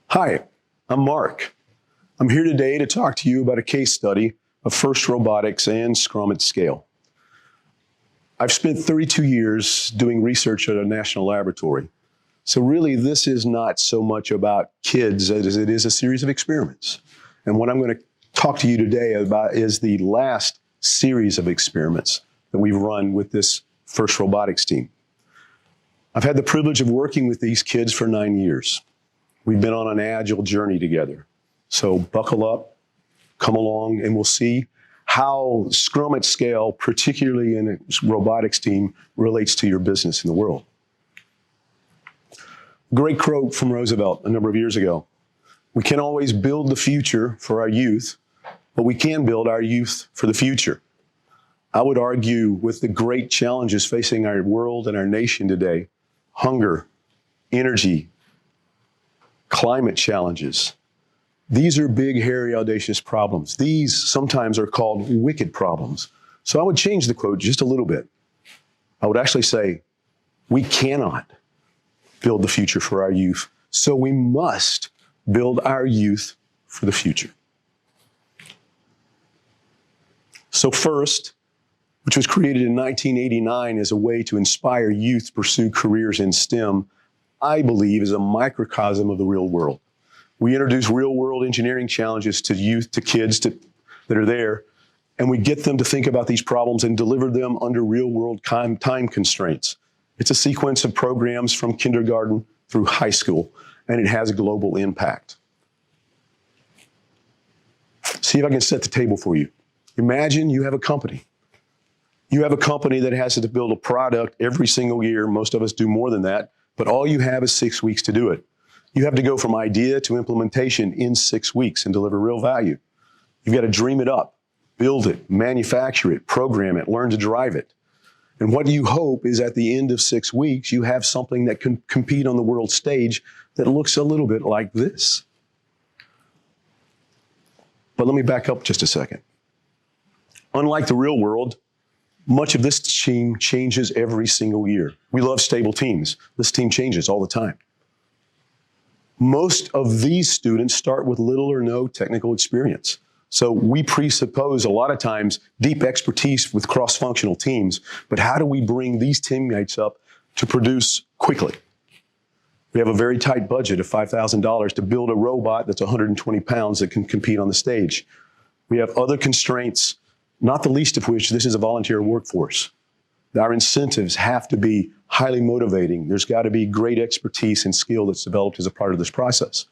Hi, I'm Mark. I'm here today to talk to you about a case study of First Robotics and Scrum at Scale. I've spent 32 years doing research at a national laboratory. So really, this is not so much about kids as it is a series of experiments. And what I'm going to talk to you today about is the last series of experiments that we've run with this First Robotics team. I've had the privilege of working with these kids for 9 years. We've been on an agile journey together. So buckle up, come along, and we'll see how Scrum at Scale, particularly in a robotics team, relates to your business in the world. Great quote from Roosevelt a number of years ago. We can't always build the future for our youth, but we can build our youth for the future. I would argue with the great challenges facing our world and our nation today, hunger, energy, climate challenges. These are big, hairy, audacious problems. These sometimes are called wicked problems. So I would change the quote just a little bit. I would actually say, we cannot build the future for our youth, so we must build our youth for the future. So FIRST, which was created in 1989 as a way to inspire youth to pursue careers in STEM, I believe is a microcosm of the real world. We introduce real-world engineering challenges to youth, to kids that are there, and we get them to think about these problems and deliver them under real-world time constraints. It's a sequence of programs from kindergarten through high school, and it has a global impact. See if I can set the table for you. Imagine you have a company. You have a company that has to build a product every single year. Most of us do more than that. But all you have is 6 weeks to do it. You have to go from idea to implementation in 6 weeks and deliver real value. You've got to dream it up, build it, manufacture it, program it, learn to drive it. And what you hope is at the end of 6 weeks, you have something that can compete on the world stage that looks a little bit like this. But let me back up just a second. Unlike the real world, much of this team changes every single year. We love stable teams. This team changes all the time. Most of these students start with little or no technical experience. So we presuppose a lot of times deep expertise with cross-functional teams, but how do we bring these teammates up to produce quickly? We have a very tight budget of $5,000 to build a robot that's 120 pounds that can compete on the stage. We have other constraints, not the least of which this is a volunteer workforce. Our incentives have to be highly motivating. There's got to be great expertise and skill that's developed as a part of this process.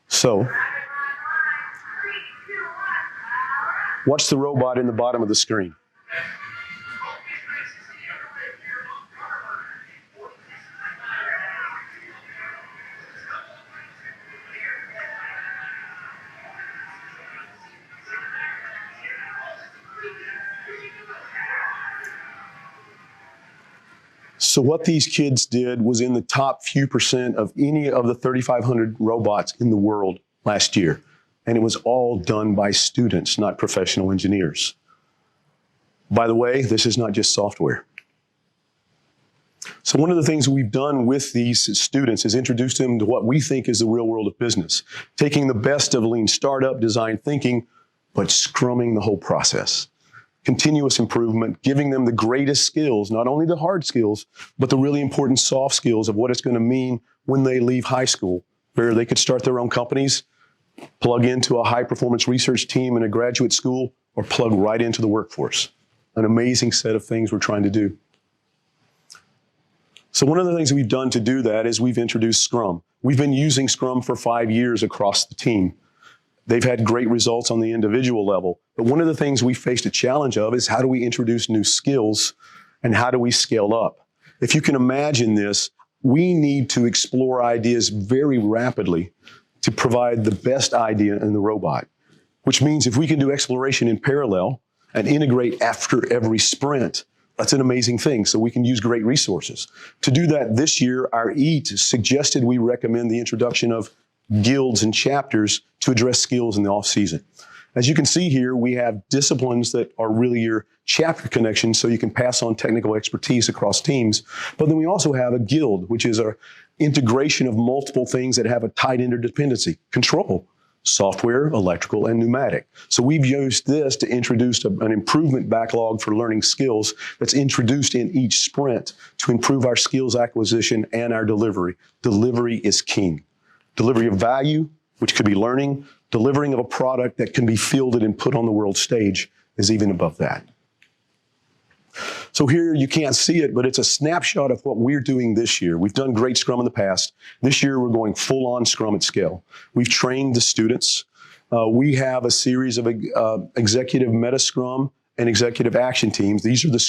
So, watch the robot in the bottom of the screen. So what these kids did was in the top few percent of any of the 3,500 robots in the world last year. And it was all done by students, not professional engineers. By the way, this is not just software. So one of the things we've done with these students is introduce them to what we think is the real world of business, taking the best of lean startup design thinking, but scrumming the whole process. Continuous improvement, giving them the greatest skills, not only the hard skills, but the really important soft skills of what it's going to mean when they leave high school, where they could start their own companies, plug into a high-performance research team in a graduate school, or plug right into the workforce. An amazing set of things we're trying to do. So one of the things we've done to do that is we've introduced Scrum. We've been using Scrum for 5 years across the team. They've had great results on the individual level. But one of the things we faced a challenge of is how do we introduce new skills and how do we scale up? If you can imagine this, we need to explore ideas very rapidly to provide the best idea in the robot, which means if we can do exploration in parallel and integrate after every sprint, that's an amazing thing. So we can use great resources. To do that this year, our EAT suggested we recommend the introduction of guilds and chapters to address skills in the off season. As you can see here, we have disciplines that are really your chapter connections, so you can pass on technical expertise across teams. But then we also have a guild, which is an integration of multiple things that have a tight interdependency. Control, software, electrical, and pneumatic. So we've used this to introduce an improvement backlog for learning skills that's introduced in each sprint to improve our skills acquisition and our delivery. Delivery is king. Delivery of value, which could be learning, delivering of a product that can be fielded and put on the world stage is even above that. So here you can't see it, but it's a snapshot of what we're doing this year. We've done great Scrum in the past. This year we're going full on Scrum at scale. We've trained the students. We have a series of executive meta Scrum and executive action teams. These are the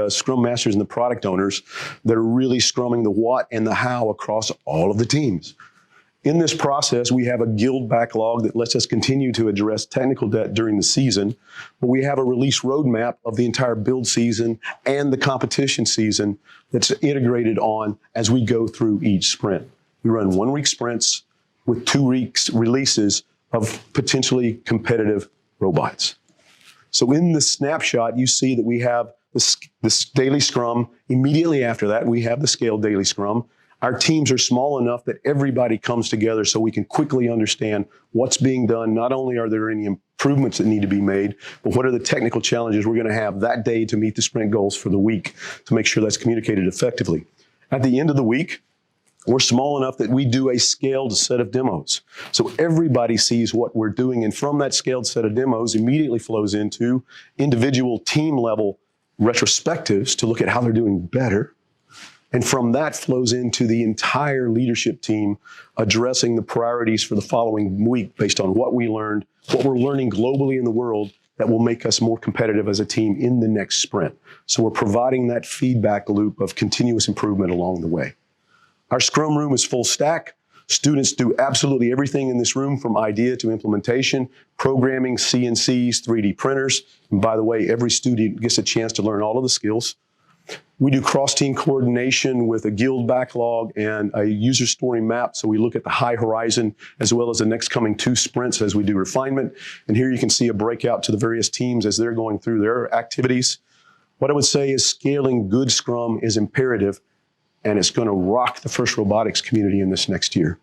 Scrum masters and the product owners that are really scrumming the what and the how across all of the teams. In this process, we have a guild backlog that lets us continue to address technical debt during the season, but we have a release roadmap of the entire build season and the competition season that's integrated on as we go through each sprint. We run 1 week sprints with 2 weeks releases of potentially competitive robots. So in the snapshot, you see that we have this daily Scrum. Immediately after that, we have the scaled daily Scrum. Our teams are small enough that everybody comes together so we can quickly understand what's being done. Not only are there any improvements that need to be made, but what are the technical challenges we're going to have that day to meet the sprint goals for the week to make sure that's communicated effectively. At the end of the week, we're small enough that we do a scaled set of demos. So everybody sees what we're doing, and from that scaled set of demos immediately flows into individual team level retrospectives to look at how they're doing better. And from that flows into the entire leadership team addressing the priorities for the following week based on what we learned, what we're learning globally in the world that will make us more competitive as a team in the next sprint. So we're providing that feedback loop of continuous improvement along the way. Our Scrum room is full stack. Students do absolutely everything in this room from idea to implementation, programming, CNCs, 3D printers. And by the way, every student gets a chance to learn all of the skills. We do cross-team coordination with a guild backlog and a user story map. So we look at the high horizon as well as the next coming 2 sprints as we do refinement. And here you can see a breakout to the various teams as they're going through their activities. What I would say is scaling good Scrum is imperative, and it's going to rock the First Robotics community in this next year.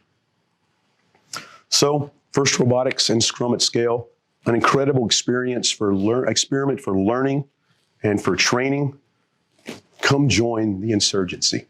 So First Robotics and Scrum at Scale, an incredible experiment for learning and for training. Come join the insurgency.